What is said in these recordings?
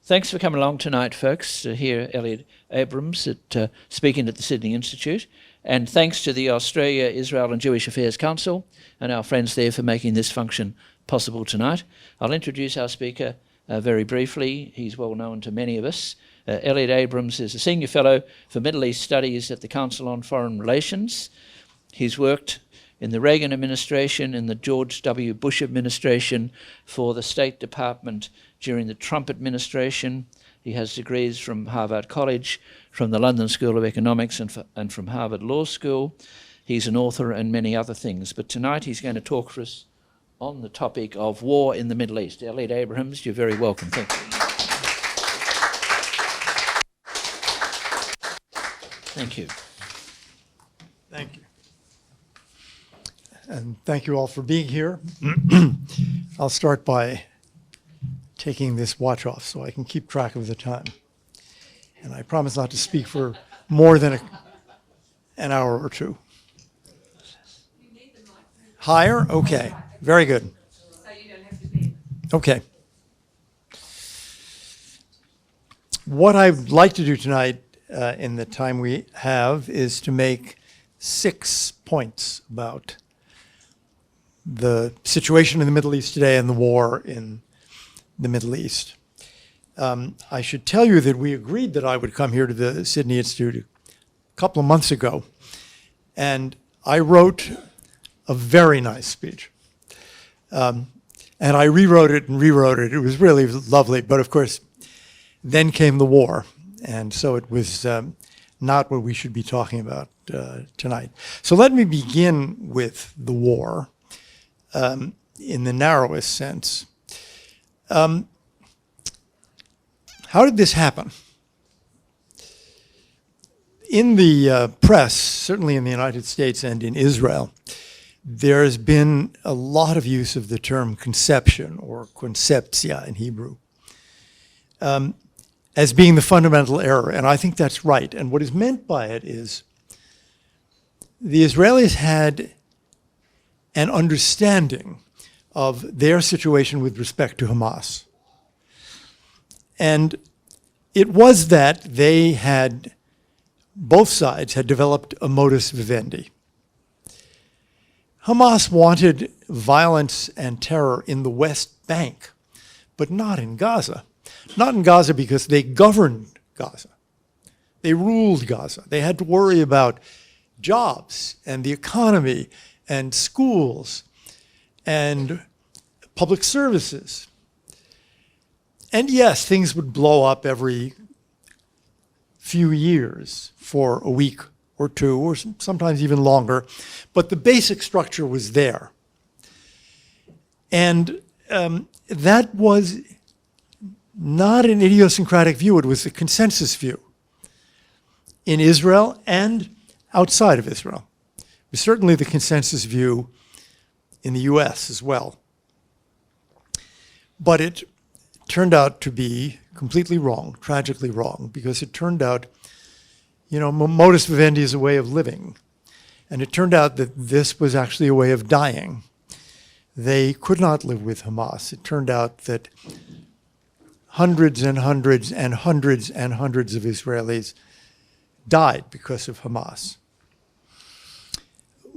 Thanks for coming along tonight, folks, to hear Elliot Abrams speaking at the Sydney Institute. And thanks to the Australia, Israel and Jewish Affairs Council and our friends there for making this function possible tonight. I'll introduce our speaker very briefly. He's well known to many of us. Elliot Abrams is a Senior Fellow for Middle East Studies at the Council on Foreign Relations. He's worked in the Reagan administration, in the George W. Bush administration, for the State Department during the Trump administration. He has degrees from Harvard College, from the London School of Economics, and from Harvard Law School. He's an author and many other things. But tonight he's going to talk for us on the topic of war in the Middle East. Elliot Abrams, you're very welcome. Thank you. Thank you. Thank you. And thank you all for being here. I'll start by taking this watch off so I can keep track of the time. And I promise not to speak for more than an hour or two. Higher? Okay. Very good. So you don't have to be. Okay. What I'd like to do tonight in the time we have is to make 6 points about the situation in the Middle East today and the war in the Middle East. I should tell you that we agreed that I would come here to the Sydney Institute a couple of months ago, and I wrote a very nice speech. And I rewrote it and rewrote it. It was really lovely, but of course, then came the war, and so it was not what we should be talking about tonight. So let me begin with the war. In the narrowest sense. How did this happen? In the press, certainly in the United States and in Israel, there's been a lot of use of the term conception, or konceptia in Hebrew, as being the fundamental error, and I think that's right. And what is meant by it is the Israelis had an understanding of their situation with respect to Hamas. And it was that they had, both sides had developed a modus vivendi. Hamas wanted violence and terror in the West Bank, but not in Gaza. Not in Gaza because they governed Gaza. They ruled Gaza. They had to worry about jobs and the economy and schools, and public services. And yes, things would blow up every few years for a week or two, or sometimes even longer, but the basic structure was there. And that was not an idiosyncratic view, it was a consensus view in Israel and outside of Israel. Certainly the consensus view in the US as well. But it turned out to be completely wrong, tragically wrong, because it turned out, modus vivendi is a way of living. And it turned out that this was actually a way of dying. They could not live with Hamas. It turned out that hundreds and hundreds and hundreds and hundreds of Israelis died because of Hamas.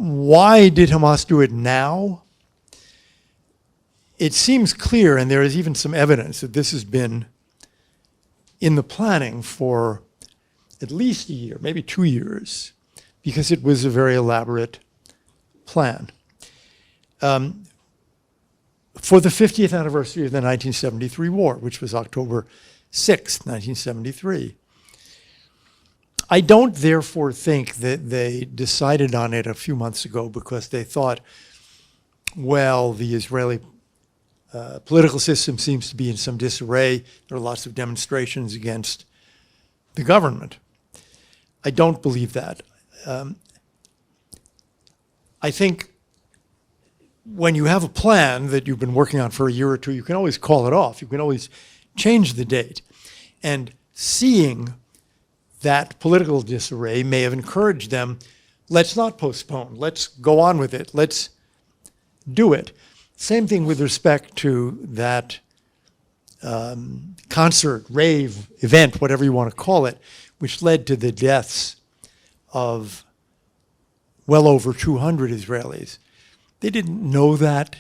Why did Hamas do it now? It seems clear, and there is even some evidence that this has been in the planning for at least a year, maybe 2 years, because it was a very elaborate plan. For the 50th anniversary of the 1973 war, which was October 6th, 1973. I don't therefore think that they decided on it a few months ago because they thought, well, the Israeli political system seems to be in some disarray. There are lots of demonstrations against the government. I don't believe that. I think when you have a plan that you've been working on for a year or two, you can always call it off. You can always change the date. And seeing that political disarray may have encouraged them, let's not postpone, let's go on with it, let's do it. Same thing with respect to that concert, rave, event, whatever you want to call it, which led to the deaths of well over 200 Israelis. They didn't know that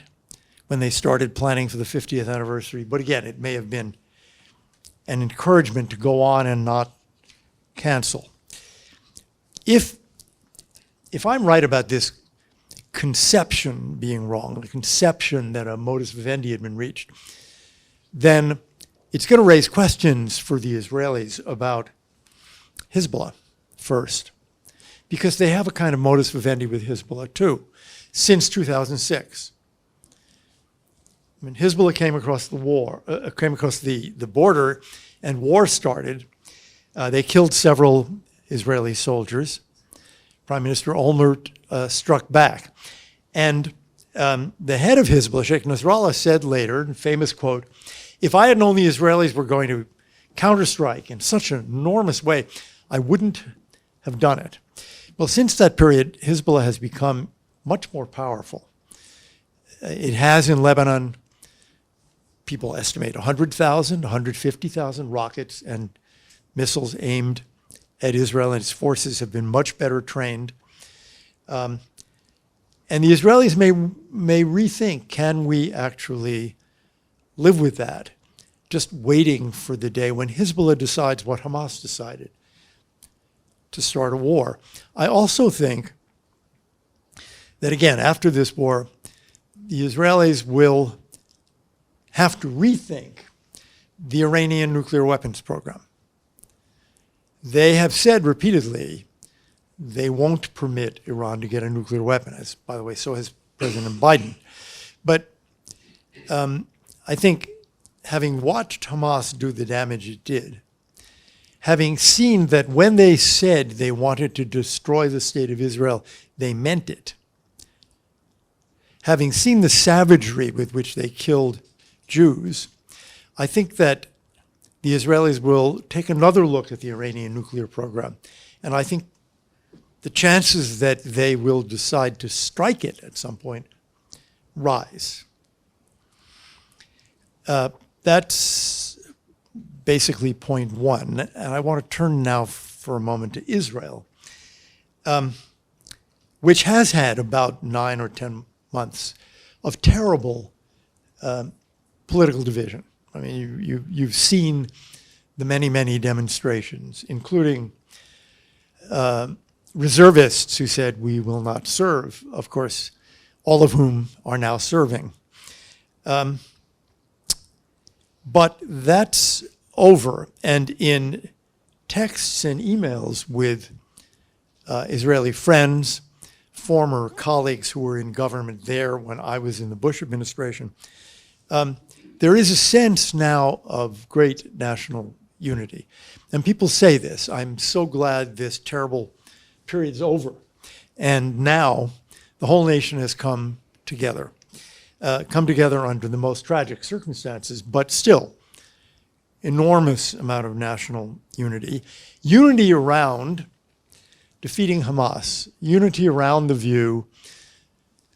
when they started planning for the 50th anniversary, but again, it may have been an encouragement to go on and not cancel. If I'm right about this conception being wrong, the conception that a modus vivendi had been reached, then it's going to raise questions for the Israelis about Hezbollah first, because they have a kind of modus vivendi with Hezbollah too, since 2006. I mean, Hezbollah came across the border, and war started. They killed several Israeli soldiers. Prime Minister Olmert struck back. And the head of Hezbollah, Sheikh Nasrallah, said later, in a famous quote, "If I had known the Israelis were going to counterstrike in such an enormous way, I wouldn't have done it." Well, since that period, Hezbollah has become much more powerful. It has in Lebanon, people estimate 100,000, 150,000 rockets and missiles aimed at Israel, and its forces have been much better trained. And the Israelis may rethink, can we actually live with that? Just waiting for the day when Hezbollah decides what Hamas decided, to start a war. I also think that, again, after this war, the Israelis will have to rethink the Iranian nuclear weapons program. They have said repeatedly they won't permit Iran to get a nuclear weapon, as, by the way, so has President Biden. But I think having watched Hamas do the damage it did, having seen that when they said they wanted to destroy the state of Israel, they meant it, having seen the savagery with which they killed Jews, I think that the Israelis will take another look at the Iranian nuclear program. And I think the chances that they will decide to strike it at some point rise. That's basically point one. And I want to turn now for a moment to Israel, which has had about 9 or 10 months of terrible political division. I mean, you've seen the many, many demonstrations, including reservists who said, we will not serve, of course, all of whom are now serving. But that's over. And in texts and emails with Israeli friends, former colleagues who were in government there when I was in the Bush administration, there is a sense now of great national unity. And people say this, I'm so glad this terrible period's over. And now the whole nation has come together under the most tragic circumstances, but still enormous amount of national unity. Unity around defeating Hamas, unity around the view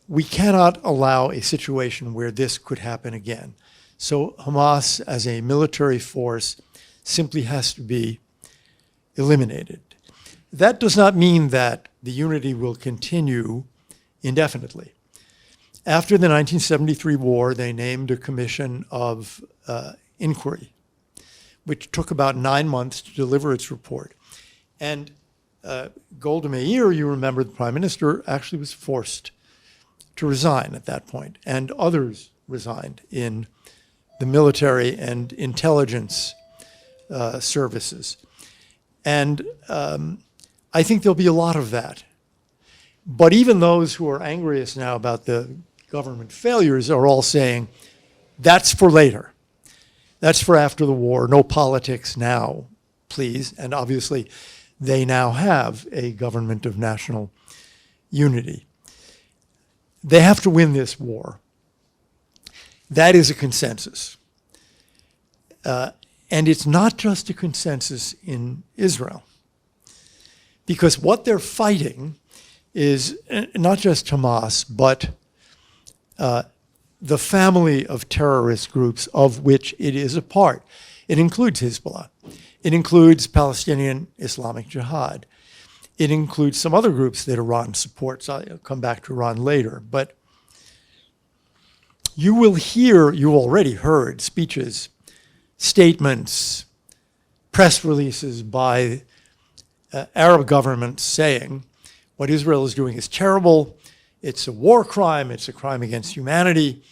we cannot allow a situation where this could happen again. So Hamas as a military force simply has to be eliminated. That does not mean that the unity will continue indefinitely. After the 1973 war, they named a commission of inquiry, which took about 9 months to deliver its report. And Golda Meir, you remember, the prime minister, actually was forced to resign at that point, and others resigned in the military and intelligence services. And I think there'll be a lot of that. But even those who are angriest now about the government failures are all saying, that's for later. That's for after the war. No politics now, please. And obviously, they now have a government of national unity. They have to win this war. That is a consensus. And it's not just a consensus in Israel. Because what they're fighting is not just Hamas, but the family of terrorist groups of which it is a part. It includes Hezbollah. It includes Palestinian Islamic Jihad. It includes some other groups that Iran supports. I'll come back to Iran later. But you will hear, you already heard speeches, statements, press releases by Arab governments saying what Israel is doing is terrible, it's a war crime, it's a crime against humanity.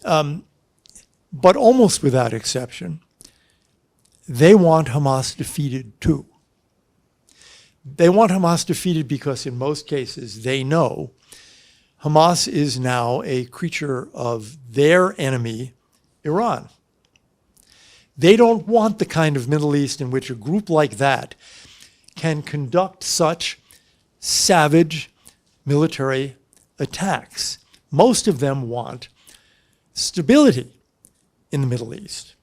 But almost without exception, they want Hamas defeated too. They want Hamas defeated because in most cases they know Hamas is now a creature of their enemy, Iran. They don't want the kind of Middle East in which a group like that can conduct such savage military attacks. Most of them want stability in the Middle East.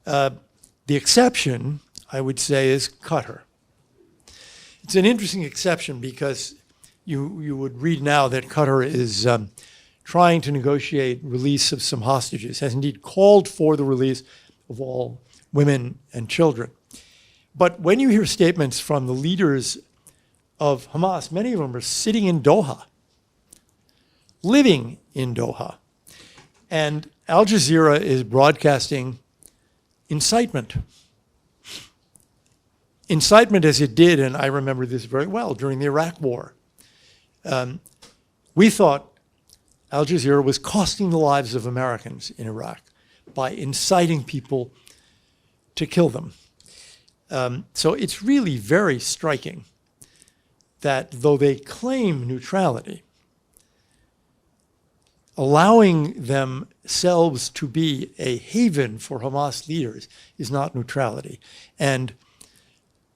The exception, I would say, is Qatar. It's an interesting exception because you would read now that Qatar is trying to negotiate release of some hostages, has indeed called for the release of all women and children. But when you hear statements from the leaders of Hamas, many of them are sitting in Doha, living in Doha. And Al Jazeera is broadcasting incitement. Incitement as it did, and I remember this very well, during the Iraq War. We thought Al Jazeera was costing the lives of Americans in Iraq by inciting people to kill them. So it's really very striking that though they claim neutrality, allowing themselves to be a haven for Hamas leaders is not neutrality. And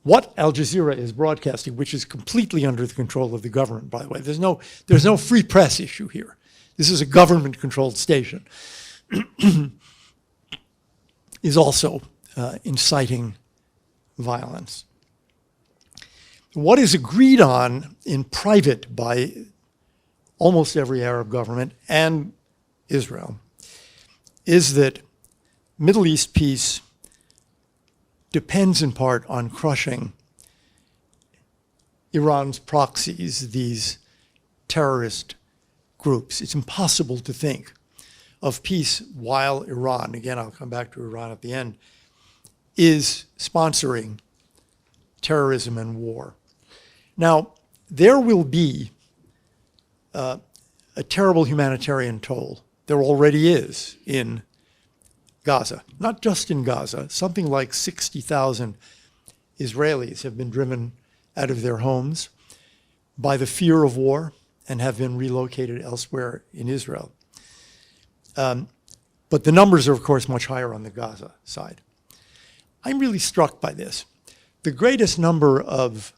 what Al Jazeera is broadcasting, which is completely under the control of the government, by the way, there's no free press issue here. This is a government-controlled station, is also inciting violence. What is agreed on in private by almost every Arab government and Israel is that Middle East peace depends in part on crushing Iran's proxies, these terrorist groups. It's impossible to think of peace while Iran, again, I'll come back to Iran at the end, is sponsoring terrorism and war. Now, there will be a terrible humanitarian toll. There already is in Gaza, not just in Gaza. Something like 60,000 Israelis have been driven out of their homes by the fear of war and have been relocated elsewhere in Israel. But the numbers are, of course, much higher on the Gaza side. I'm really struck by this. The greatest number of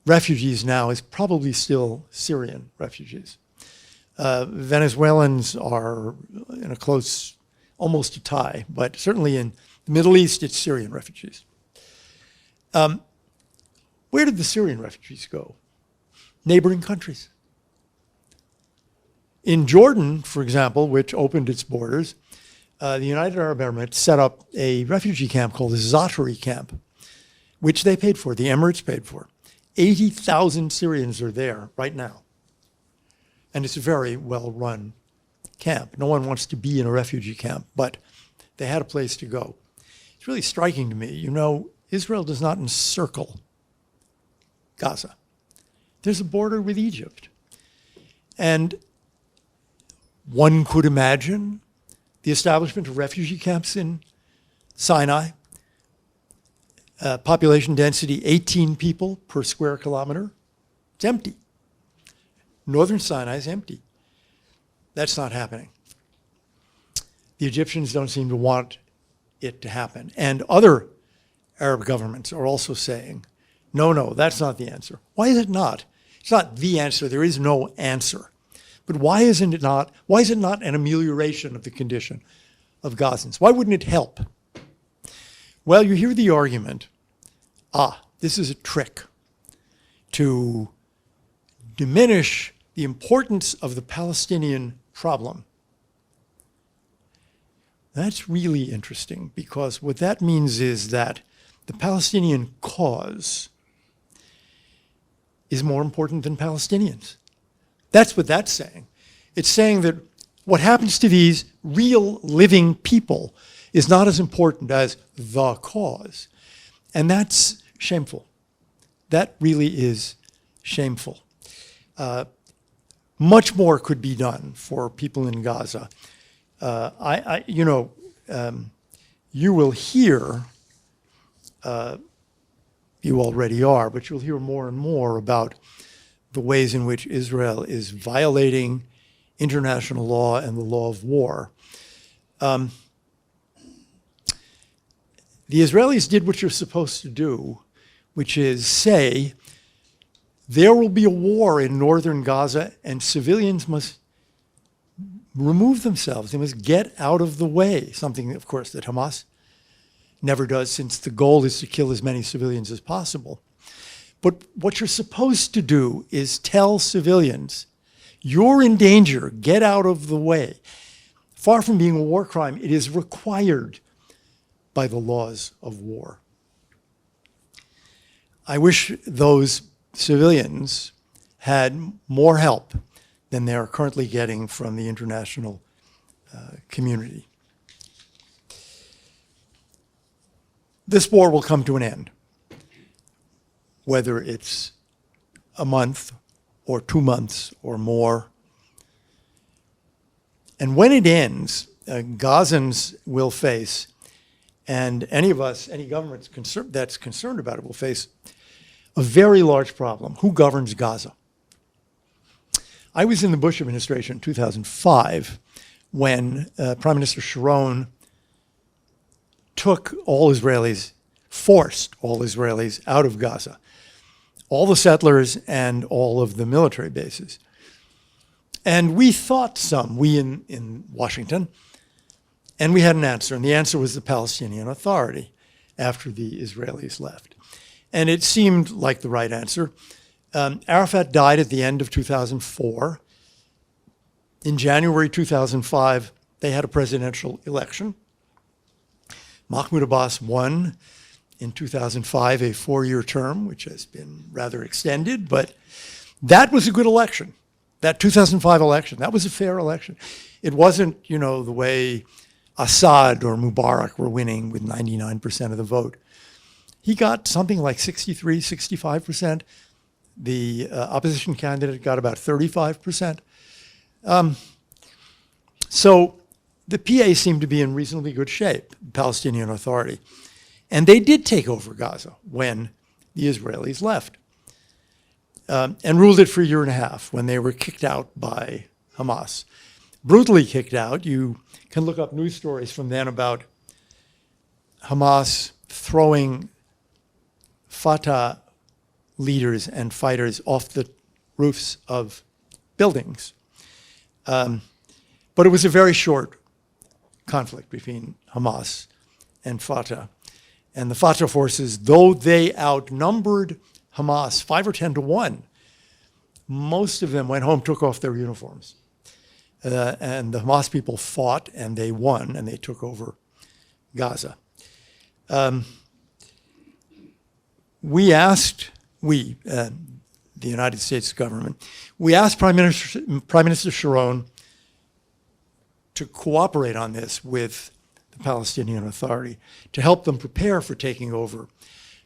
refugees now is probably still Syrian refugees. Venezuelans are in a close, almost a tie, but certainly in the Middle East, it's Syrian refugees. Where did the Syrian refugees go? Neighboring countries. In Jordan, for example, which opened its borders, the United Arab Emirates set up a refugee camp called the Zaatari camp, which they paid for, the Emirates paid for. 80,000 Syrians are there right now. And it's a very well-run camp. No one wants to be in a refugee camp, but they had a place to go. It's really striking to me. You know, Israel does not encircle Gaza. There's a border with Egypt. And one could imagine the establishment of refugee camps in Sinai, population density 18 people per square kilometer. It's empty. Northern Sinai is empty. That's not happening. The Egyptians don't seem to want it to happen. And other Arab governments are also saying, no, that's not the answer. Why is it not? It's not the answer. There is no answer. But why is it not an amelioration of the condition of Gazans? Why wouldn't it help? Well, you hear the argument, this is a trick to diminish the importance of the Palestinian problem. That's really interesting, because what that means is that the Palestinian cause is more important than Palestinians. That's what that's saying. It's saying that what happens to these real living people is not as important as the cause. And that's shameful. That really is shameful. Much more could be done for people in Gaza. You will hear, you already are, but you'll hear more and more about the ways in which Israel is violating international law and the law of war. The Israelis did what you're supposed to do, which is say, there will be a war in northern Gaza and civilians must remove themselves. They must get out of the way, something, of course, that Hamas never does, since the goal is to kill as many civilians as possible. But what you're supposed to do is tell civilians, you're in danger, get out of the way. Far from being a war crime, it is required by the laws of war. I wish those civilians had more help than they are currently getting from the international community. This war will come to an end, whether it's a month or 2 months or more. And when it ends, Gazans will face, and any of us, any government that's concerned about it will face a very large problem. Who governs Gaza? I was in the Bush administration in 2005 when Prime Minister Sharon took all Israelis, forced all Israelis out of Gaza, all the settlers and all of the military bases. And we thought we in Washington, and we had an answer, and the answer was the Palestinian Authority after the Israelis left. And it seemed like the right answer. Arafat died at the end of 2004. In January 2005, they had a presidential election. Mahmoud Abbas won in 2005 a 4-year term, which has been rather extended, but that was a good election. That 2005 election, that was a fair election. It wasn't, the way Assad or Mubarak were winning with 99% of the vote. He got something like 63, 65%. The opposition candidate got about 35%. So the PA seemed to be in reasonably good shape, the Palestinian Authority. And they did take over Gaza when the Israelis left, and ruled it for 1.5 years when they were kicked out by Hamas. Brutally kicked out. You can look up news stories from then about Hamas throwing Fatah leaders and fighters off the roofs of buildings. But it was a very short conflict between Hamas and Fatah. And the Fatah forces, though they outnumbered Hamas 5 or 10 to 1, most of them went home, took off their uniforms. And the Hamas people fought, and they won, and they took over Gaza. The United States government, we asked Prime Minister Sharon to cooperate on this with the Palestinian Authority to help them prepare for taking over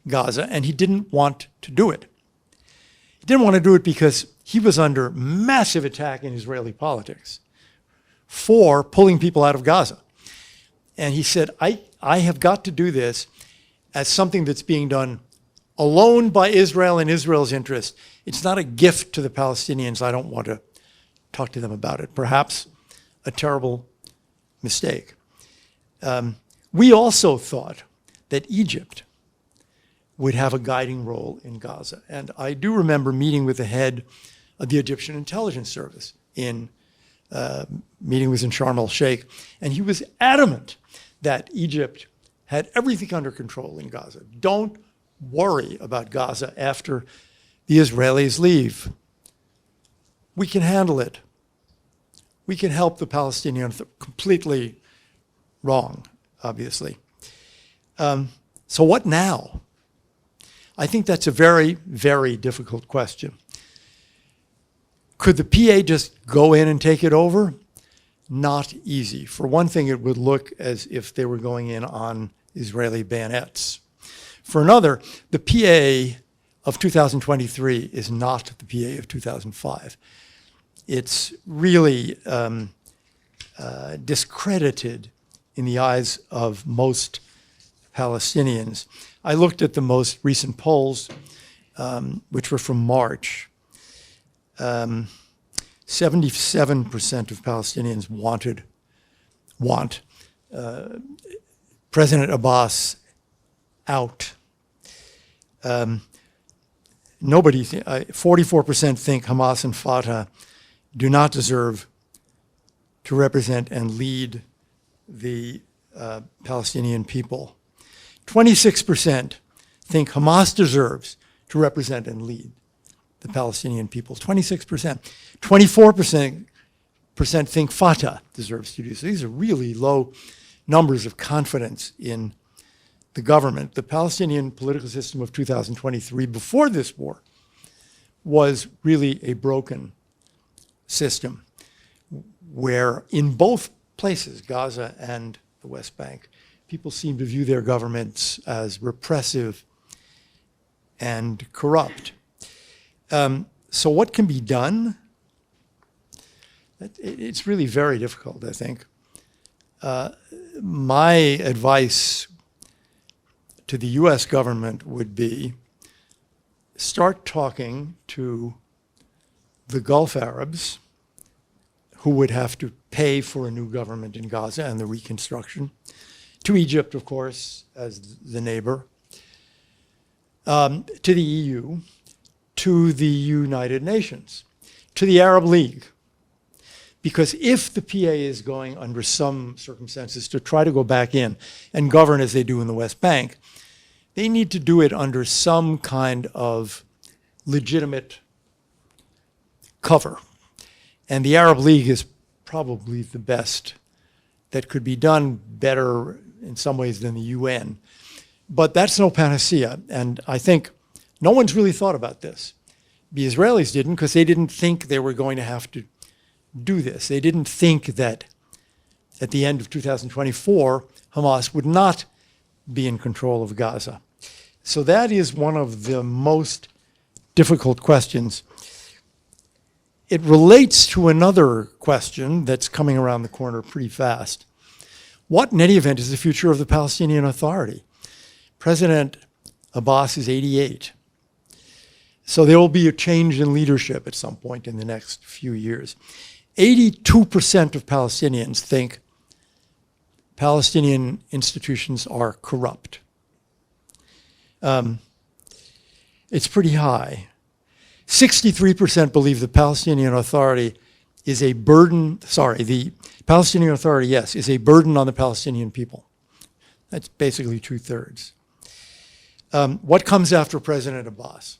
Gaza, and he didn't want to do it. He didn't want to do it because he was under massive attack in Israeli politics for pulling people out of Gaza. And he said, I have got to do this as something that's being done alone by Israel in Israel's interest. It's not a gift to the Palestinians. I don't want to talk to them about it. Perhaps a terrible mistake. We also thought that Egypt would have a guiding role in Gaza. And I do remember meeting with the head of the Egyptian intelligence service meeting was in Sharm el-Sheikh, and he was adamant that Egypt had everything under control in Gaza. Don't worry about Gaza after the Israelis leave. We can handle it. we can help the Palestinians. Completely wrong, obviously. So what now? I think that's a very, very difficult question. Could the PA just go in and take it over? Not easy. For one thing, it would look as if they were going in on Israeli bayonets. For another, the PA of 2023 is not the PA of 2005. It's really discredited in the eyes of most Palestinians. I looked at the most recent polls, which were from March. 77% of Palestinians want President Abbas out. 44% think Hamas and Fatah do not deserve to represent and lead the Palestinian people. 26% think Hamas deserves to represent and lead the Palestinian people. 26%. 24% think Fatah deserves to do so. These are really low numbers of confidence in the government. The Palestinian political system of 2023, before this war, was really a broken system where in both places, Gaza and the West Bank, people seem to view their governments as repressive and corrupt. So what can be done? It's really very difficult, I think. My advice to the US government would be start talking to the Gulf Arabs, who would have to pay for a new government in Gaza and the reconstruction, to Egypt, of course, as the neighbor, to the EU, to the United Nations, to the Arab League. Because if the PA is going, under some circumstances, to try to go back in and govern as they do in the West Bank, they need to do it under some kind of legitimate cover. And the Arab League is probably the best that could be done, better in some ways than the UN. But that's no panacea. And I think no one's really thought about this. The Israelis didn't, because they didn't think they were going to have to do this. They didn't think that at the end of 2024, Hamas would not be in control of Gaza. So that is one of the most difficult questions. It relates to another question that's coming around the corner pretty fast. What, in any event, is the future of the Palestinian Authority? President Abbas is 88. So there will be a change in leadership at some point in the next few years. 82% of Palestinians think Palestinian institutions are corrupt. It's pretty high. 63% believe the Palestinian Authority is a burden, the Palestinian Authority, yes, is a burden on the Palestinian people. That's basically 2/3. What comes after President Abbas?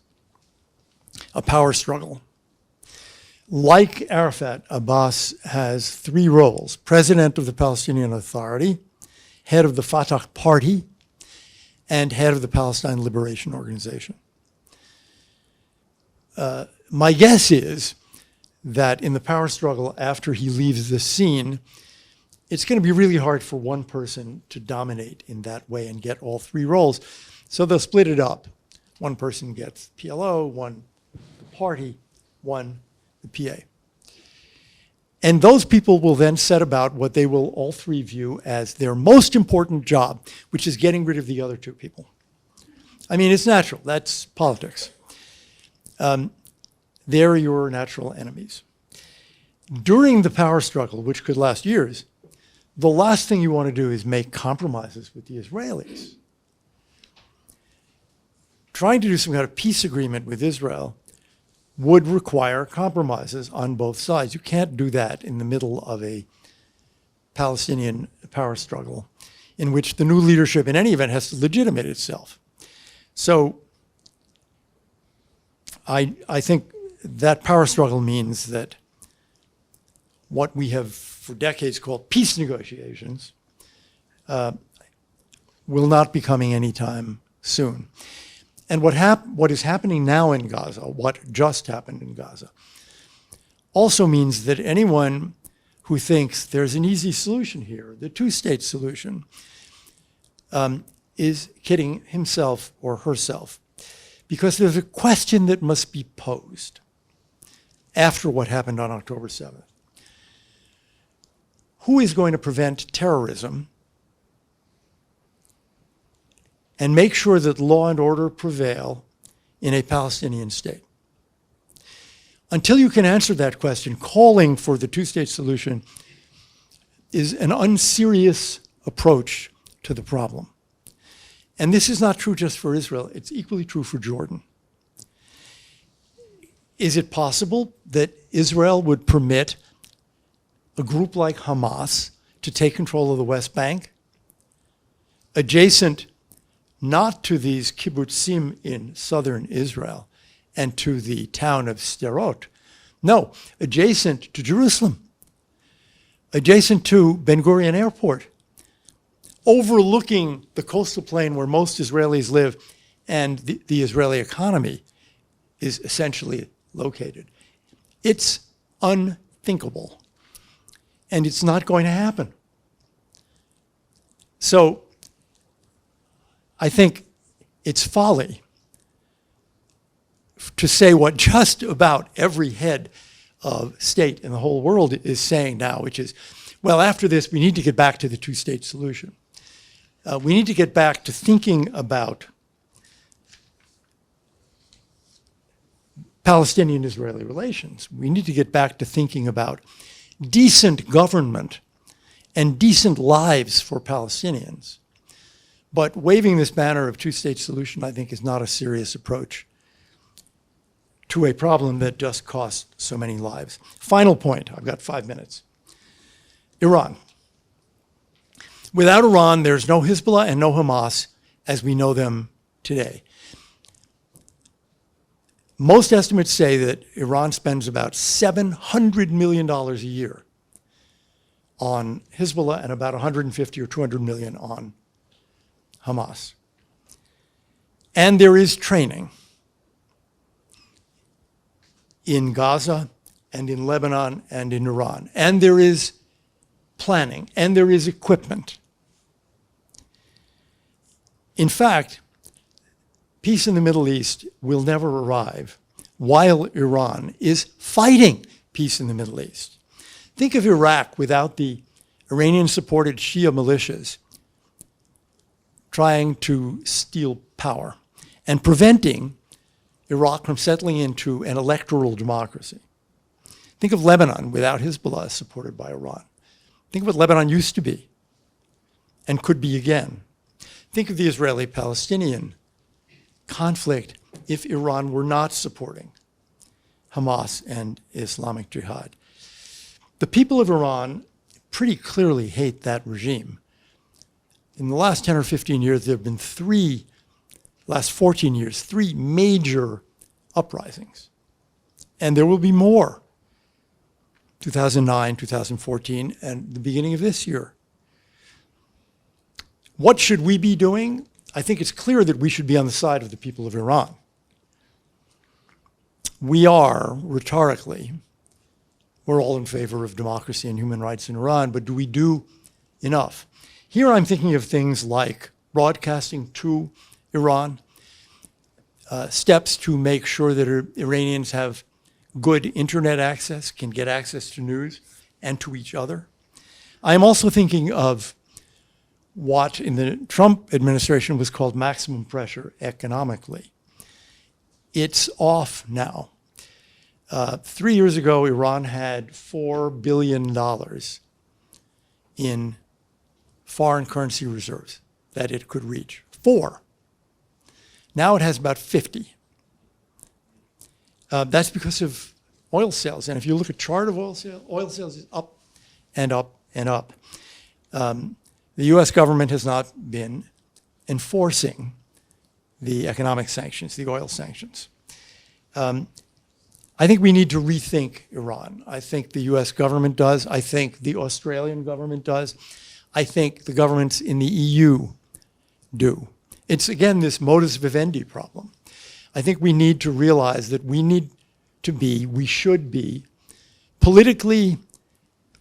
A power struggle. Like Arafat, Abbas has 3 roles: president of the Palestinian Authority, head of the Fatah party, and head of the Palestine Liberation Organization. My guess is that in the power struggle after he leaves the scene, it's going to be really hard for one person to dominate in that way and get all 3 roles. So they'll split it up. One person gets PLO, one the party, one the PA. And those people will then set about what they will all 3 view as their most important job, which is getting rid of the other 2 people. I mean, it's natural. That's politics. They're your natural enemies. During the power struggle, which could last years, the last thing you want to do is make compromises with the Israelis. Trying to do some kind of peace agreement with Israel would require compromises on both sides. You can't do that in the middle of a Palestinian power struggle in which the new leadership, in any event, has to legitimate itself. So I think that power struggle means that what we have for decades called peace negotiations will not be coming anytime soon. And what is happening now in Gaza, what just happened in Gaza, also means that anyone who thinks there's an easy solution here, the two-state solution, is kidding himself or herself. Because there's a question that must be posed after what happened on October 7th. Who is going to prevent terrorism and make sure that law and order prevail in a Palestinian state? Until you can answer that question, calling for the two-state solution is an unserious approach to the problem. And this is not true just for Israel, it's equally true for Jordan. Is it possible that Israel would permit a group like Hamas to take control of the West Bank, adjacent not to these kibbutzim in southern Israel and to the town of Sderot, no, adjacent to Jerusalem, adjacent to Ben Gurion Airport, overlooking the coastal plain where most Israelis live and the Israeli economy is essentially located? It's unthinkable, and it's not going to happen. So I think it's folly to say what just about every head of state in the whole world is saying now, which is, well, after this, we need to get back to the two-state solution. We need to get back to thinking about Palestinian-Israeli relations. We need to get back to thinking about decent government and decent lives for Palestinians. But waving this banner of two-state solution, I think, is not a serious approach to a problem that just cost so many lives. Final point, I've got 5 minutes. Iran. Without Iran, there's no Hezbollah and no Hamas as we know them today. Most estimates say that Iran spends about $700 million a year on Hezbollah and about 150 or 200 million on Hamas. And there is training in Gaza and in Lebanon and in Iran. And there is planning and there is equipment. In fact, peace in the Middle East will never arrive while Iran is fighting peace in the Middle East. Think of Iraq without the Iranian-supported Shia militias trying to steal power and preventing Iraq from settling into an electoral democracy. Think of Lebanon without Hezbollah supported by Iran. Think of what Lebanon used to be and could be again. Think of the Israeli-Palestinian conflict if Iran were not supporting Hamas and Islamic Jihad. The people of Iran pretty clearly hate that regime. In the last 10 or 15 years, there have been three major uprisings. And there will be more. 2009, 2014, and the beginning of this year. What should we be doing? I think it's clear that we should be on the side of the people of Iran. We are, rhetorically, we're all in favor of democracy and human rights in Iran, but do we do enough? Here I'm thinking of things like broadcasting to Iran, steps to make sure that Iranians have good internet access, can get access to news and to each other. I am also thinking of what in the Trump administration was called maximum pressure economically. It's off now. 3 years ago, Iran had $4 billion in foreign currency reserves that it could reach. 4. Now it has about 50. That's because of oil sales. And if you look at a chart of oil sales is up and up and up. The US government has not been enforcing the economic sanctions, the oil sanctions. I think we need to rethink Iran. I think the US government does. I think the Australian government does. I think the governments in the EU do. It's, again, this modus vivendi problem. I think we need to realize that we should be, politically,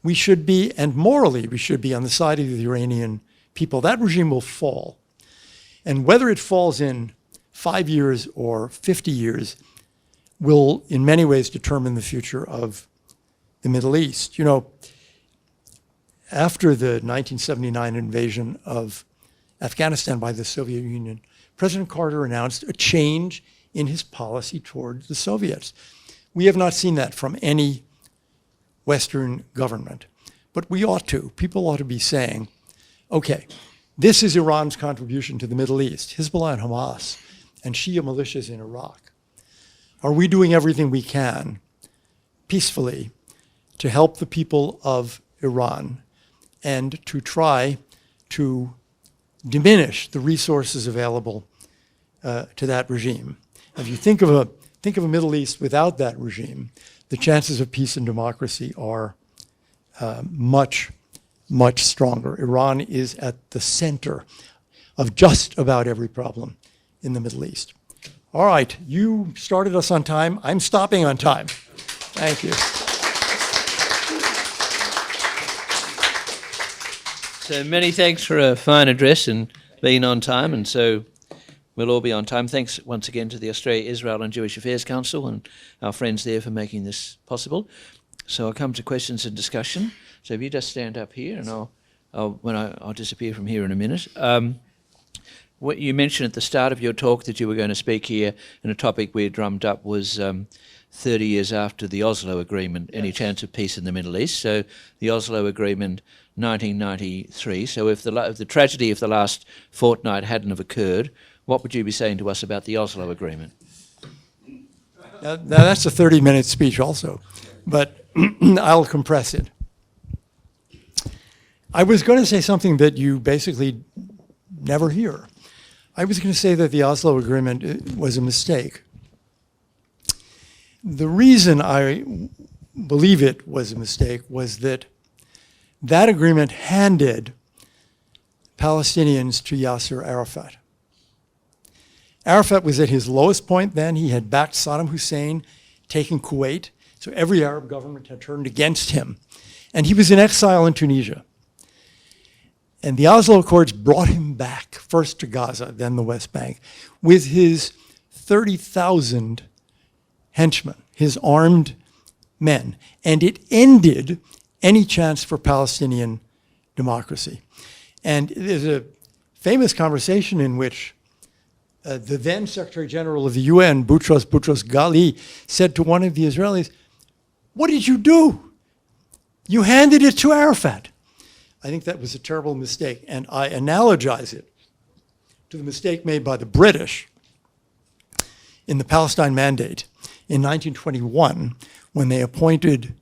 we should be, and morally, we should be on the side of the Iranian people. That regime will fall. And whether it falls in 5 years or 50 years will, in many ways, determine the future of the Middle East. You know, after the 1979 invasion of Afghanistan by the Soviet Union, President Carter announced a change in his policy toward the Soviets. We have not seen that from any Western government, but we ought to. People ought to be saying, okay, this is Iran's contribution to the Middle East, Hezbollah and Hamas, and Shia militias in Iraq. Are we doing everything we can peacefully to help the people of Iran and to try to diminish the resources available to that regime? If you think of a Middle East without that regime, the chances of peace and democracy are much, much stronger. Iran is at the center of just about every problem in the Middle East. All right, you started us on time. I'm stopping on time. Thank you. So many thanks for a fine address and being on time, and so we'll all be on time. Thanks once again to the Australia, Israel and Jewish Affairs Council and our friends there for making this possible. So I'll come to questions and discussion. So if you just stand up here, and I'll disappear from here in a minute. What you mentioned at the start of your talk that you were going to speak here, and a topic we had drummed up was 30 years after the Oslo Agreement, any chance of peace in the Middle East. So the Oslo Agreement, 1993. So if the tragedy of the last fortnight hadn't have occurred, what would you be saying to us about the Oslo Agreement? Now that's a 30-minute speech also, but I'll compress it. I was going to say something that you basically never hear. I was going to say that the Oslo Agreement was a mistake. The reason I believe it was a mistake was that that agreement handed Palestinians to Yasser Arafat. Arafat was at his lowest point then. He had backed Saddam Hussein, taken Kuwait, so every Arab government had turned against him. And he was in exile in Tunisia. And the Oslo Accords brought him back, first to Gaza, then the West Bank, with his 30,000 henchmen, his armed men. And it ended any chance for Palestinian democracy. And there's a famous conversation in which the then Secretary General of the UN, Boutros Ghali, said to one of the Israelis, "What did you do? You handed it to Arafat." I think that was a terrible mistake, and I analogize it to the mistake made by the British in the Palestine Mandate in 1921 when they appointed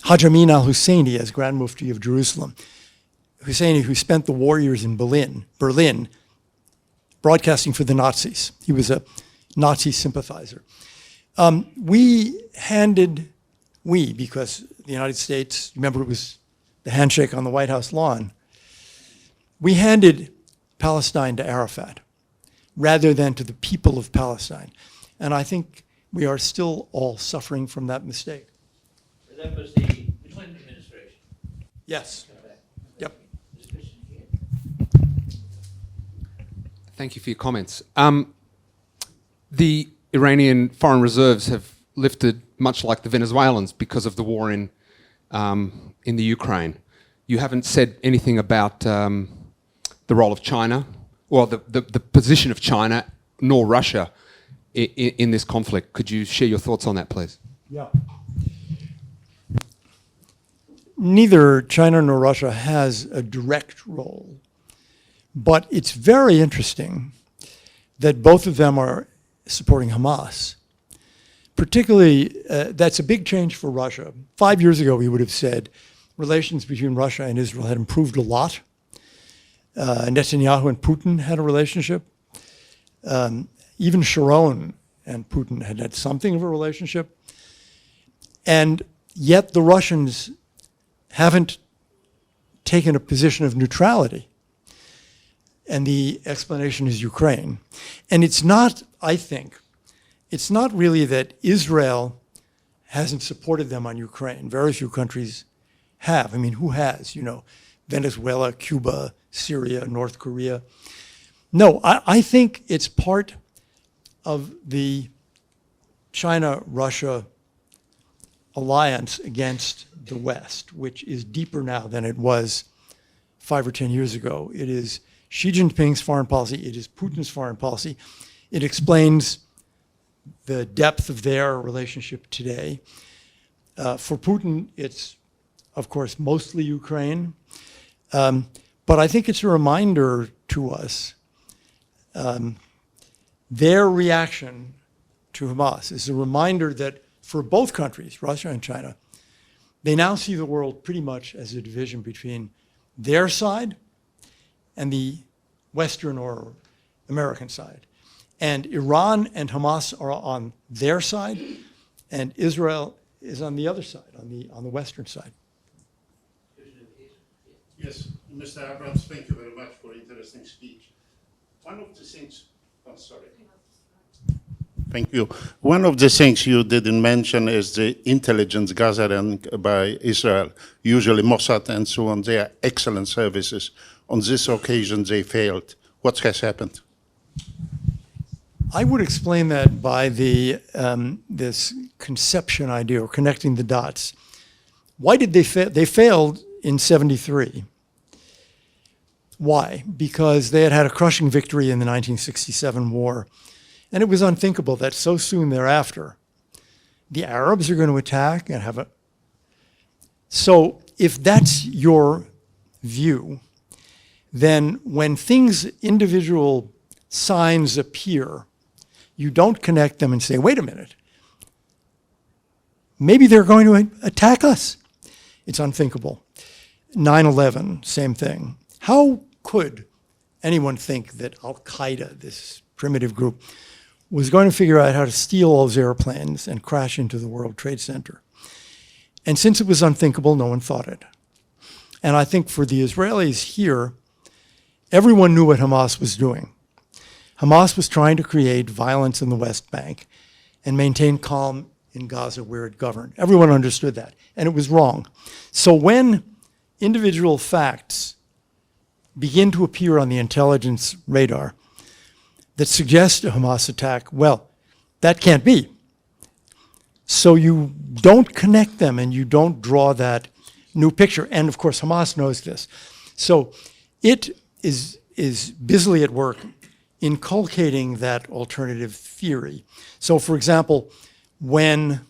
Haj Amin al-Husseini as Grand Mufti of Jerusalem. Husseini, who spent the war years in Berlin, broadcasting for the Nazis. He was a Nazi sympathizer. Because the United States, remember it was the handshake on the White House lawn, we handed Palestine to Arafat rather than to the people of Palestine. And I think we are still all suffering from that mistake. That was the Clinton administration. Yes. Yep. Thank you for your comments. The Iranian foreign reserves have lifted much like the Venezuelans because of the war in the Ukraine. You haven't said anything about the role of China, or the position of China, nor Russia in this conflict. Could you share your thoughts on that, please? Yeah. Neither China nor Russia has a direct role, but it's very interesting that both of them are supporting Hamas. Particularly, that's a big change for Russia. 5 years ago, we would have said relations between Russia and Israel had improved a lot. Netanyahu and Putin had a relationship. Even Sharon and Putin had something of a relationship. And yet the Russians haven't taken a position of neutrality. And the explanation is Ukraine. And it's not, I think, it's not really that Israel hasn't supported them on Ukraine. Very few countries have. I mean, who has? You know, Venezuela, Cuba, Syria, North Korea. No, I think it's part of the China-Russia alliance against the West, which is deeper now than it was 5 or 10 years ago. It is Xi Jinping's foreign policy. It is Putin's foreign policy. It explains the depth of their relationship today. For Putin, it's, of course, mostly Ukraine. But I think it's a reminder to us, their reaction to Hamas is a reminder that for both countries, Russia and China, they now see the world pretty much as a division between their side and the Western or American side. And Iran and Hamas are on their side, and Israel is on the other side, on the Western side. Yes, Mr. Abrams, thank you very much for interesting speech. One of the things, oh, sorry. Thank you. One of the things you didn't mention is the intelligence gathering by Israel, usually Mossad and so on. They are excellent services. On this occasion, they failed. What has happened? I would explain that by the this conception idea, or connecting the dots. Why did they fail? They failed in '73. Why? Because they had had a crushing victory in the 1967 war. And it was unthinkable that so soon thereafter, the Arabs are going to attack and have a... So if that's your view, then when things, individual signs appear, you don't connect them and say, wait a minute, maybe they're going to attack us. It's unthinkable. 9/11, same thing. How could anyone think that Al-Qaeda, this primitive group, was going to figure out how to steal all those airplanes and crash into the World Trade Center? And since it was unthinkable, no one thought it. And I think for the Israelis here, everyone knew what Hamas was doing. Hamas was trying to create violence in the West Bank and maintain calm in Gaza where it governed. Everyone understood that, and it was wrong. So when individual facts begin to appear on the intelligence radar that suggest a Hamas attack, well, that can't be. So you don't connect them and you don't draw that new picture. And of course, Hamas knows this. So it is busily at work inculcating that alternative theory. So for example, when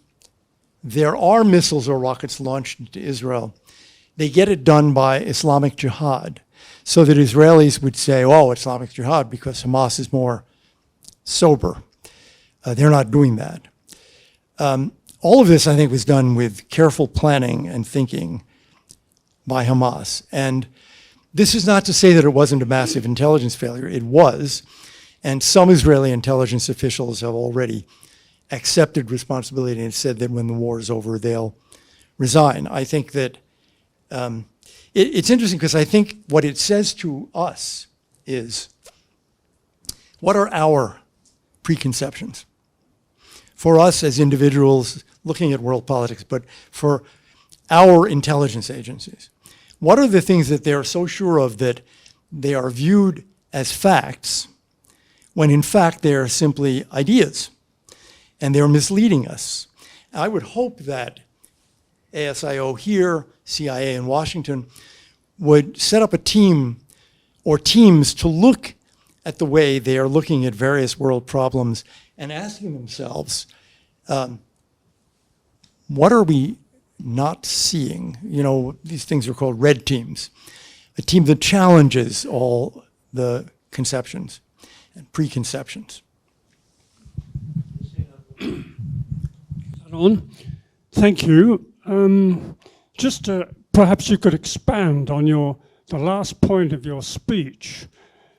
there are missiles or rockets launched into Israel, they get it done by Islamic Jihad, so that Israelis would say, oh, Islamic Jihad, because Hamas is more sober. They're not doing that. All of this, I think, was done with careful planning and thinking by Hamas. And this is not to say that it wasn't a massive intelligence failure. It was. And some Israeli intelligence officials have already accepted responsibility and said that when the war is over, they'll resign. I think that it's interesting because I think what it says to us is, what are our preconceptions? For us as individuals looking at world politics, but for our intelligence agencies, what are the things that they are so sure of that they are viewed as facts when in fact they are simply ideas and they're misleading us? I would hope that ASIO here, CIA in Washington, would set up a team or teams to look at the way they are looking at various world problems and asking themselves, what are we not seeing? You know, these things are called red teams. A team that challenges all the conceptions and preconceptions. On. Thank you. Just perhaps you could expand on the last point of your speech.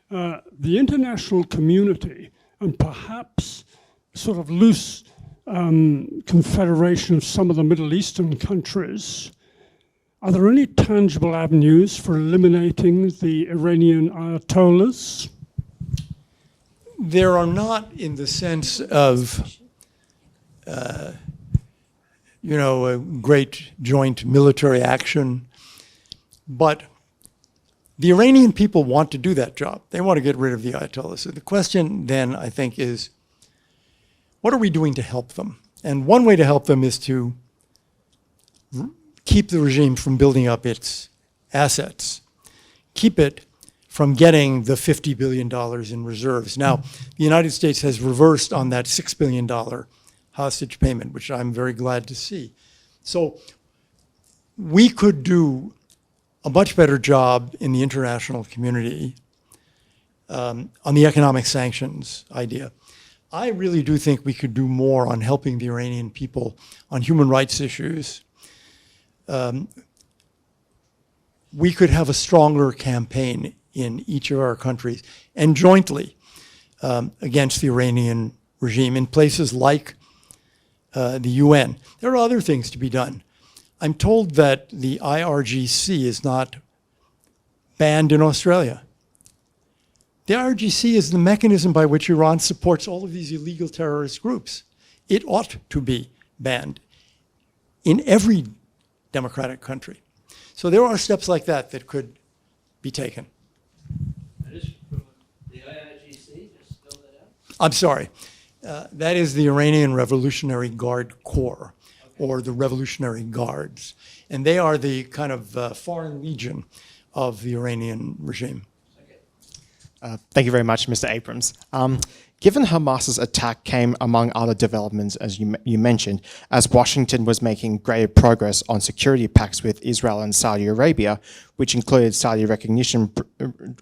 The international community, and perhaps sort of loose confederation of some of the Middle Eastern countries. Are there any tangible avenues for eliminating the Iranian Ayatollahs? There are not, in the sense of, a great joint military action, but the Iranian people want to do that job. They want to get rid of the Ayatollahs. So the question then, I think, is, what are we doing to help them? And one way to help them is to keep the regime from building up its assets, keep it from getting the $50 billion in reserves. Now, the United States has reversed on that $6 billion hostage payment, which I'm very glad to see. So we could do a much better job in the international community on the economic sanctions idea. I really do think we could do more on helping the Iranian people on human rights issues. We could have a stronger campaign in each of our countries and jointly against the Iranian regime in places like the UN. There are other things to be done. I'm told that the IRGC is not banned in Australia. The IRGC is the mechanism by which Iran supports all of these illegal terrorist groups. It ought to be banned in every democratic country. So there are steps like that that could be taken. That is from the IRGC, just spell that out. I'm sorry. That is the Iranian Revolutionary Guard Corps, or the Revolutionary Guards. And they are the kind of foreign legion of the Iranian regime. Thank you very much, Mr. Abrams. Given Hamas's attack came among other developments, as you mentioned, as Washington was making greater progress on security pacts with Israel and Saudi Arabia, which included Saudi recognition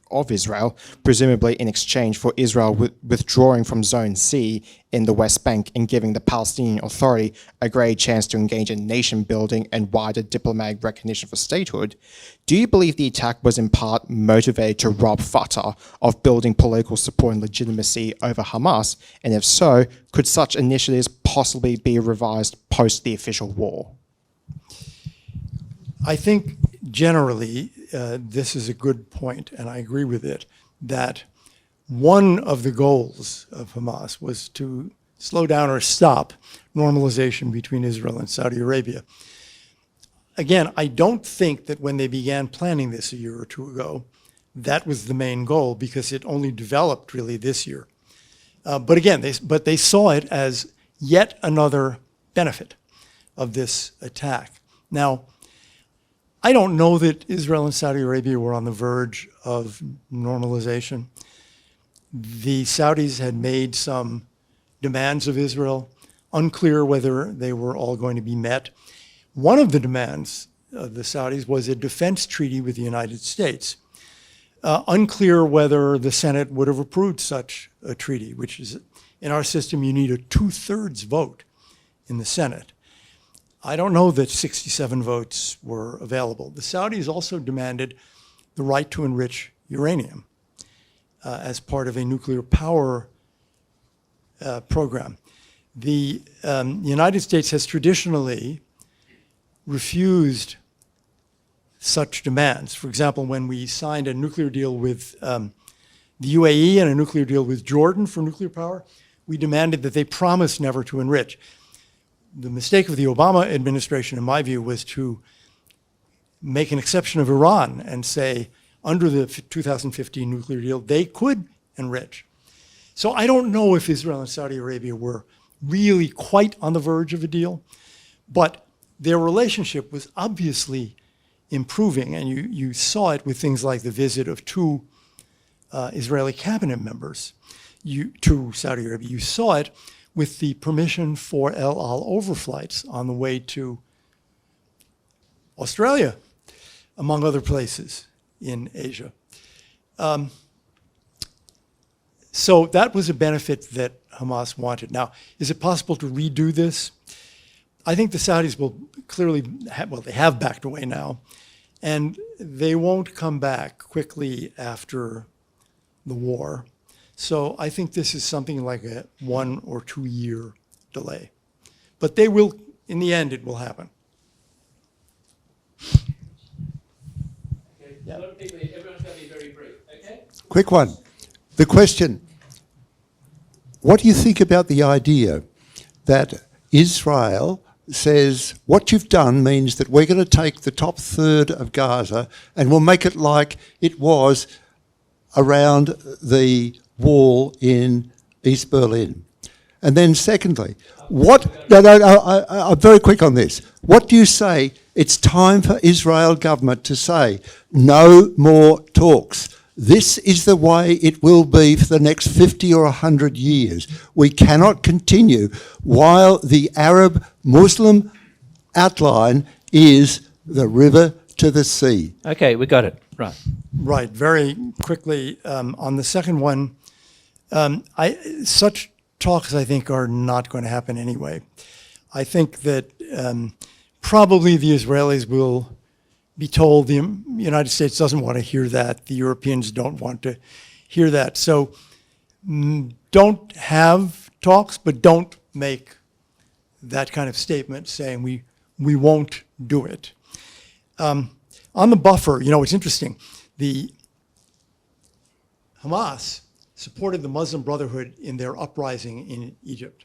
of Israel, presumably in exchange for Israel withdrawing from Zone C in the West Bank and giving the Palestinian Authority a great chance to engage in nation building and wider diplomatic recognition for statehood. Do you believe the attack was in part motivated to rob Fatah of building political support and legitimacy over Hamas? And if so, could such initiatives possibly be revised post the official war? I think generally this is a good point, and I agree with it, that one of the goals of Hamas was to slow down or stop normalization between Israel and Saudi Arabia. Again, I don't think that when they began planning this a year or two ago, that was the main goal, because it only developed really this year. But again, they saw it as yet another benefit of this attack. Now, I don't know that Israel and Saudi Arabia were on the verge of normalization. The Saudis had made some demands of Israel, unclear whether they were all going to be met. One of the demands of the Saudis was a defense treaty with the United States. Unclear whether the Senate would have approved such a treaty, which is, in our system, you need a 2/3 vote in the Senate. I don't know that 67 votes were available. The Saudis also demanded the right to enrich uranium as part of a nuclear power program. The United States has traditionally refused such demands. For example, when we signed a nuclear deal with the UAE and a nuclear deal with Jordan for nuclear power, we demanded that they promise never to enrich. The mistake of the Obama administration, in my view, was to make an exception of Iran and say, under the 2015 nuclear deal, they could enrich. So I don't know if Israel and Saudi Arabia were really quite on the verge of a deal, but their relationship was obviously improving, and you saw it with things like the visit of two Israeli cabinet members to Saudi Arabia. You saw it with the permission for El Al overflights on the way to Australia, among other places in Asia. So that was a benefit that Hamas wanted. Now, is it possible to redo this? I think the Saudis will clearly, they have backed away now, and they won't come back quickly after the war. So I think this is something like a 1 or 2 year delay. But they will, in the end, it will happen. A lot of people here, everyone's going to be very brief, okay? Quick one. The question, what do you think about the idea that Israel says what you've done means that we're going to take the top third of Gaza and we'll make it like it was around the wall in East Berlin? And then secondly, I'm very quick on this. What do you say? It's time for Israel government to say, no more talks. This is the way it will be for the next 50 or 100 years. We cannot continue while the Arab Muslim outline is the river to the sea. Okay, we got it. Right. Right. Very quickly, on the second one, such talks, I think, are not going to happen anyway. I think that probably the Israelis will be told the United States doesn't want to hear that. The Europeans don't want to hear that. So don't have talks, but don't make that kind of statement saying we won't do it. On the buffer, it's interesting. The Hamas supported the Muslim Brotherhood in their uprising in Egypt.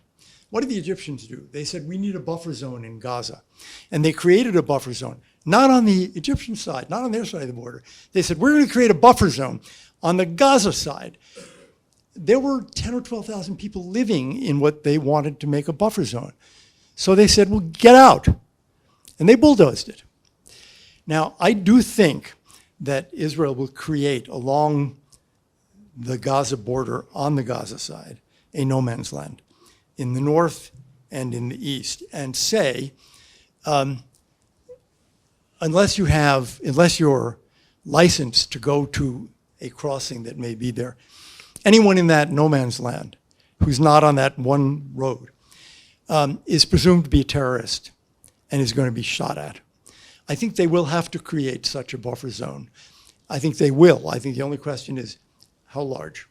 What did the Egyptians do? They said, we need a buffer zone in Gaza. And they created a buffer zone, not on the Egyptian side, not on their side of the border. They said, we're going to create a buffer zone on the Gaza side. There were 10 or 12,000 people living in what they wanted to make a buffer zone. So they said, well, get out. And they bulldozed it. Now, I do think that Israel will create along the Gaza border on the Gaza side a no man's land in the north and in the east, and say, unless you're licensed to go to a crossing that may be there, anyone in that no man's land who's not on that one road is presumed to be a terrorist and is going to be shot at. I think they will have to create such a buffer zone. I think they will. I think the only question is how large.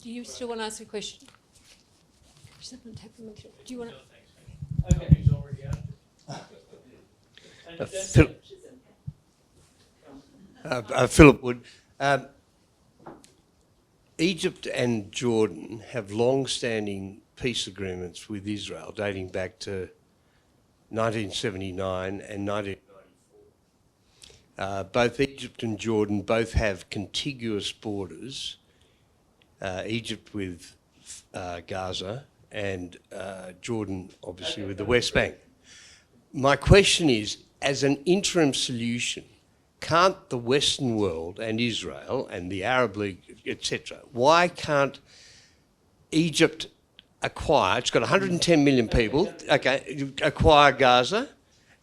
Do you still want to ask a question? Do you want to? Okay. Philip Wood. Egypt and Jordan have long-standing peace agreements with Israel dating back to 1979 and 1994. Both Egypt and Jordan both have contiguous borders, Egypt with Gaza and Jordan obviously with the West Bank. My question is, as an interim solution, can't the Western world and Israel and the Arab League, etc., why can't Egypt acquire, it's got 110 million people, okay, acquire Gaza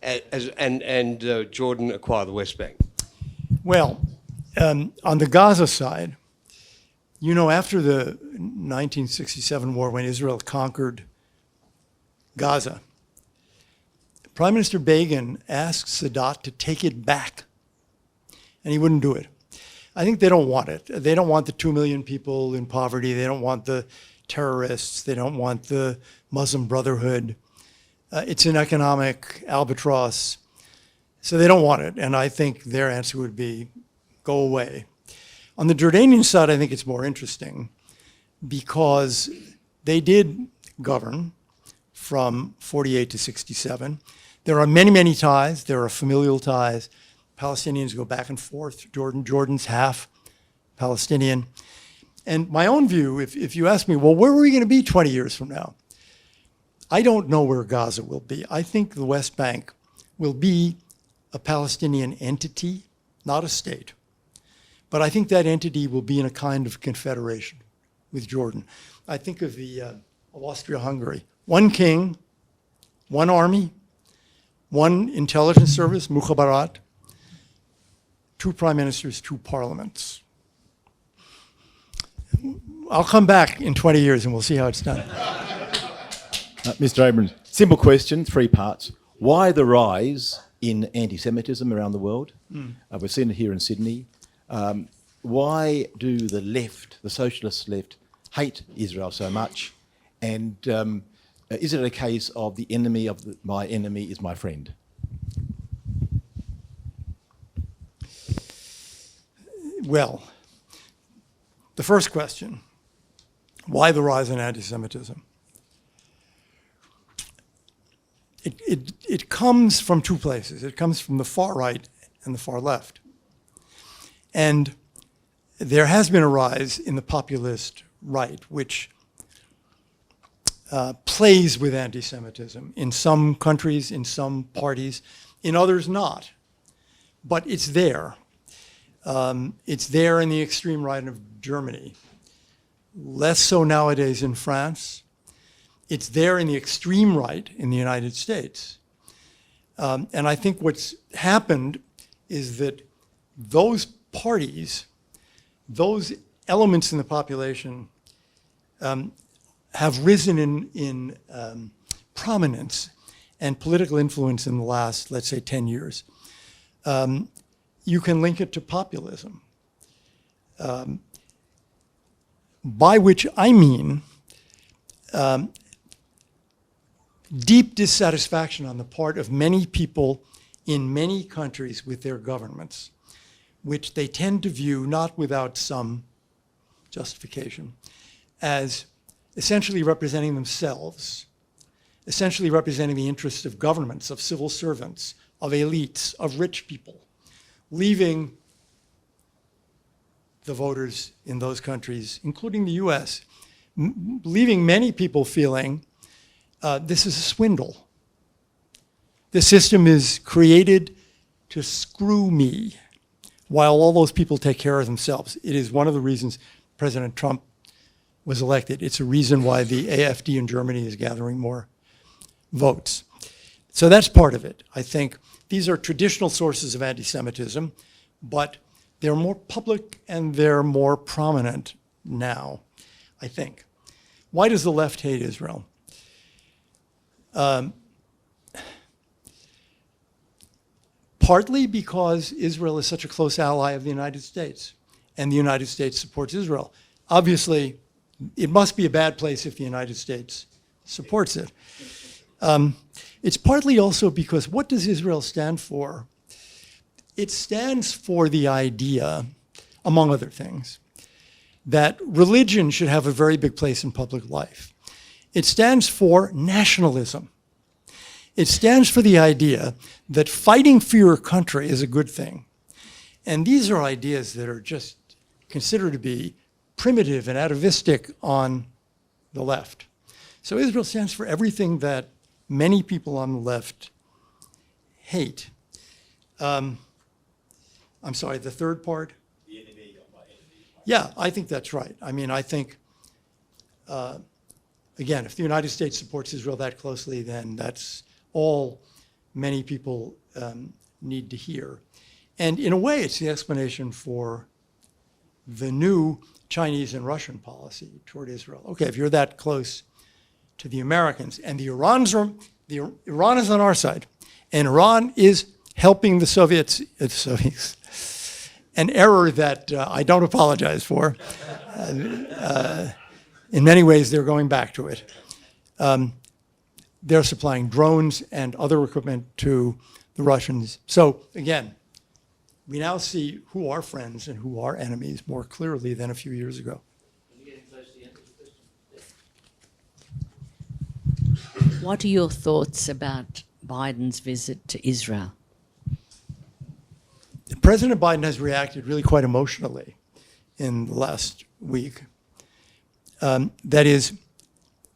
and Jordan acquire the West Bank? Well, on the Gaza side, after the 1967 war when Israel conquered Gaza, Prime Minister Begin asked Sadat to take it back, and he wouldn't do it. I think they don't want it. They don't want the 2 million people in poverty. They don't want the terrorists. They don't want the Muslim Brotherhood. It's an economic albatross, so they don't want it. And I think their answer would be, go away. On the Jordanian side, I think it's more interesting because they did govern from 48 to 67. There are many, many ties. There are familial ties. Palestinians go back and forth. Jordan's half Palestinian. And my own view, if you ask me, well, where are we going to be 20 years from now? I don't know where Gaza will be. I think the West Bank will be a Palestinian entity, not a state. But I think that entity will be in a kind of confederation with Jordan. I think of of Austria-Hungary. One king, one army, one intelligence service, Mukhabarat, 2 prime ministers, 2 parliaments. I'll come back in 20 years and we'll see how it's done. Mr. Abrams, simple question, 3 parts. Why the rise in anti-Semitism around the world? We've seen it here in Sydney. Why do the left, the socialist left, hate Israel so much? And is it a case of the enemy of my enemy is my friend? Well, the first question, why the rise in anti-Semitism? It comes from two places. It comes from the far right and the far left. And there has been a rise in the populist right, which plays with anti-Semitism in some countries, in some parties, in others not. But it's there. It's there in the extreme right of Germany. Less so nowadays in France. It's there in the extreme right in the United States. And I think what's happened is that those parties, those elements in the population have risen in prominence and political influence in the last, let's say, 10 years. You can link it to populism, by which I mean deep dissatisfaction on the part of many people in many countries with their governments, which they tend to view, not without some justification, as essentially representing themselves, essentially representing the interests of governments, of civil servants, of elites, of rich people, leaving the voters in those countries, including the US, leaving many people feeling this is a swindle. The system is created to screw me while all those people take care of themselves. It is one of the reasons President Trump was elected. It's a reason why the AfD in Germany is gathering more votes. So that's part of it. I think these are traditional sources of anti-Semitism, but they're more public and they're more prominent now, I think. Why does the left hate Israel? Partly because Israel is such a close ally of the United States, and the United States supports Israel. Obviously, it must be a bad place if the United States supports it. It's partly also because what does Israel stand for? It stands for the idea, among other things, that religion should have a very big place in public life. It stands for nationalism. It stands for the idea that fighting for your country is a good thing. And these are ideas that are just considered to be primitive and atavistic on the left. So Israel stands for everything that many people on the left hate. I'm sorry, the third part? The enemy of my enemy. Yeah, I think that's right. I mean, I think, again, if the United States supports Israel that closely, then that's all many people need to hear. And in a way, it's the explanation for the new Chinese and Russian policy toward Israel. Okay, if you're that close to the Americans, and Iran is on our side, and Iran is helping the Soviets, an error that I don't apologize for. In many ways, they're going back to it. They're supplying drones and other equipment to the Russians. So again, we now see who are friends and who are enemies more clearly than a few years ago. What are your thoughts about Biden's visit to Israel? President Biden has reacted really quite emotionally in the last week. That is,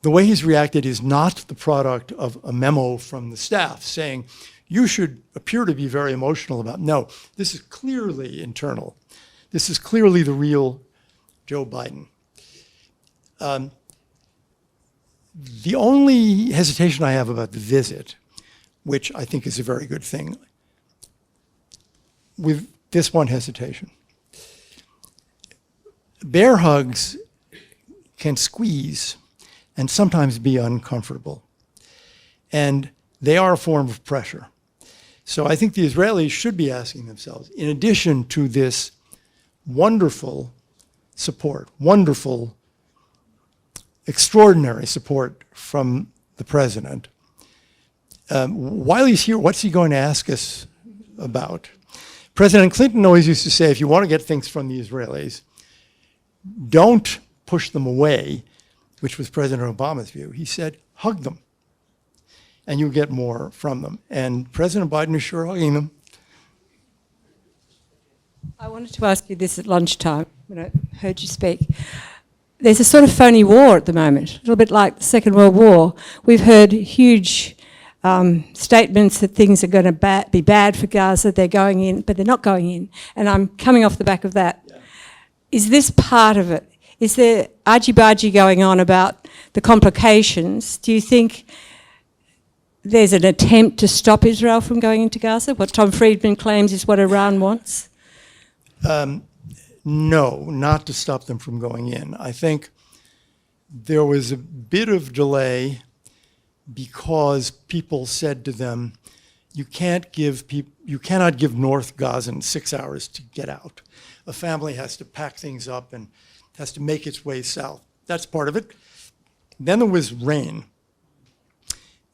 the way he's reacted is not the product of a memo from the staff saying, you should appear to be very emotional about. No, this is clearly internal. This is clearly the real Joe Biden. The only hesitation I have about the visit, which I think is a very good thing, with this one hesitation. Bear hugs can squeeze and sometimes be uncomfortable. And they are a form of pressure. So I think the Israelis should be asking themselves, in addition to this wonderful support, wonderful extraordinary support from the president. While he's here, what's he going to ask us about? President Clinton always used to say, if you want to get things from the Israelis, don't push them away, which was President Obama's view. He said, hug them, and you'll get more from them. And President Biden is sure hugging them. I wanted to ask you this at lunchtime when I heard you speak. There's a sort of phony war at the moment, a little bit like the Second World War. We've heard huge statements that things are going to be bad for Gaza. They're going in, but they're not going in. And I'm coming off the back of that. Yeah. Is this part of it? Is there argy-bargy going on about the complications? Do you think there's an attempt to stop Israel from going into Gaza? What Tom Friedman claims is what Iran wants? No, not to stop them from going in. I think there was a bit of delay because people said to them, you cannot give North Gazans 6 hours to get out. A family has to pack things up and has to make its way south. That's part of it. Then there was rain,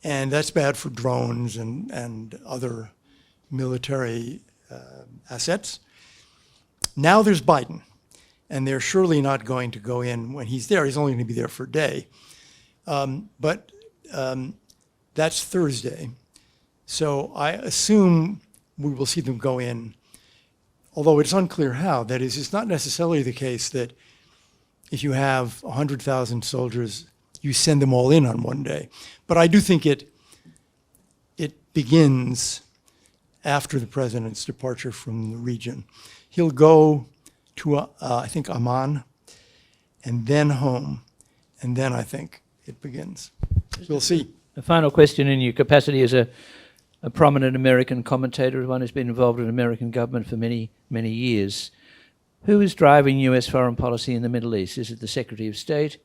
and that's bad for drones and other military assets. Now there's Biden, and they're surely not going to go in when he's there. He's only going to be there for a day. But that's Thursday. So I assume we will see them go in, although it's unclear how. That is, it's not necessarily the case that if you have 100,000 soldiers, you send them all in on one day. But I do think it begins after the president's departure from the region. He'll go to, I think, Amman, and then home, and then I think it begins. We'll see. A final question in your capacity as a prominent American commentator, one who's been involved in American government for many, many years. Who is driving US foreign policy in the Middle East? Is it the Secretary of State?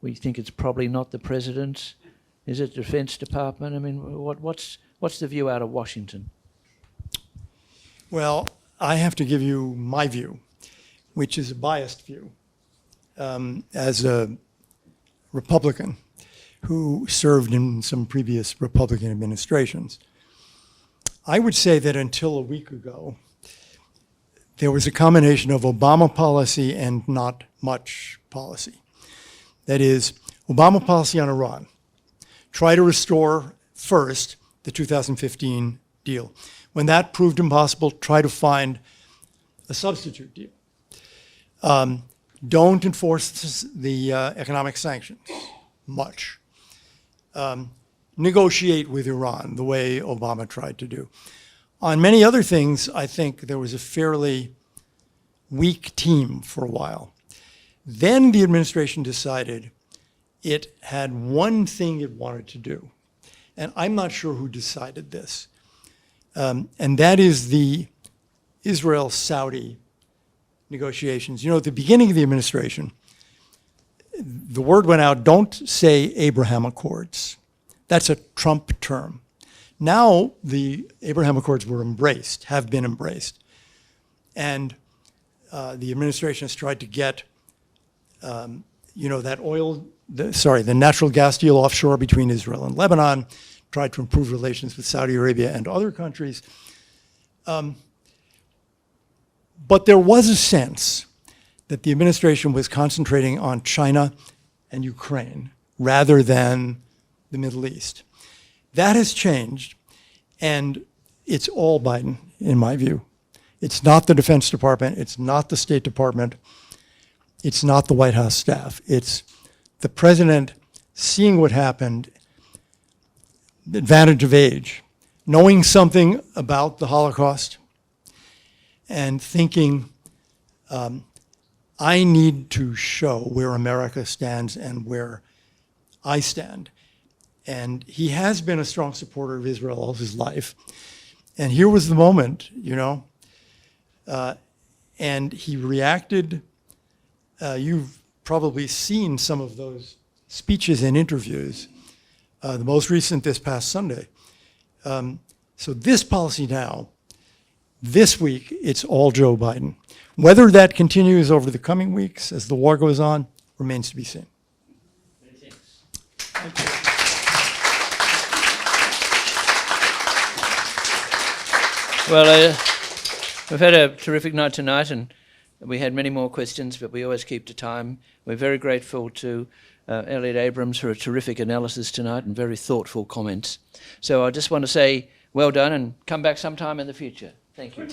We think it's probably not the President. Is it the Defense Department? I mean, what's the view out of Washington? Well, I have to give you my view, which is a biased view. As a Republican who served in some previous Republican administrations, I would say that until a week ago, there was a combination of Obama policy and not much policy. That is, Obama policy on Iran. Try to restore first the 2015 deal. When that proved impossible, try to find a substitute deal. Don't enforce the economic sanctions much. Negotiate with Iran the way Obama tried to do. On many other things, I think there was a fairly weak team for a while. Then the administration decided it had one thing it wanted to do. And I'm not sure who decided this. And that is the Israel-Saudi negotiations. You know, at the beginning of the administration, the word went out, don't say Abraham Accords. That's a Trump term. Now the Abraham Accords were embraced, have been embraced. And the administration has tried to get, the natural gas deal offshore between Israel and Lebanon, tried to improve relations with Saudi Arabia and other countries. But there was a sense that the administration was concentrating on China and Ukraine rather than the Middle East. That has changed, and it's all Biden, in my view. It's not the Defense Department, it's not the State Department, it's not the White House staff. It's the president seeing what happened, the advantage of age, knowing something about the Holocaust, and thinking, I need to show where America stands and where I stand. And he has been a strong supporter of Israel all his life. And here was the moment, and he reacted. You've probably seen some of those speeches and interviews, the most recent this past Sunday. So this policy now, this week, it's all Joe Biden. Whether that continues over the coming weeks as the war goes on remains to be seen. Well, we've had a terrific night tonight, and we had many more questions, but we always keep to time. We're very grateful to Elliot Abrams for a terrific analysis tonight and very thoughtful comments. So I just want to say well done and come back sometime in the future. Thank you.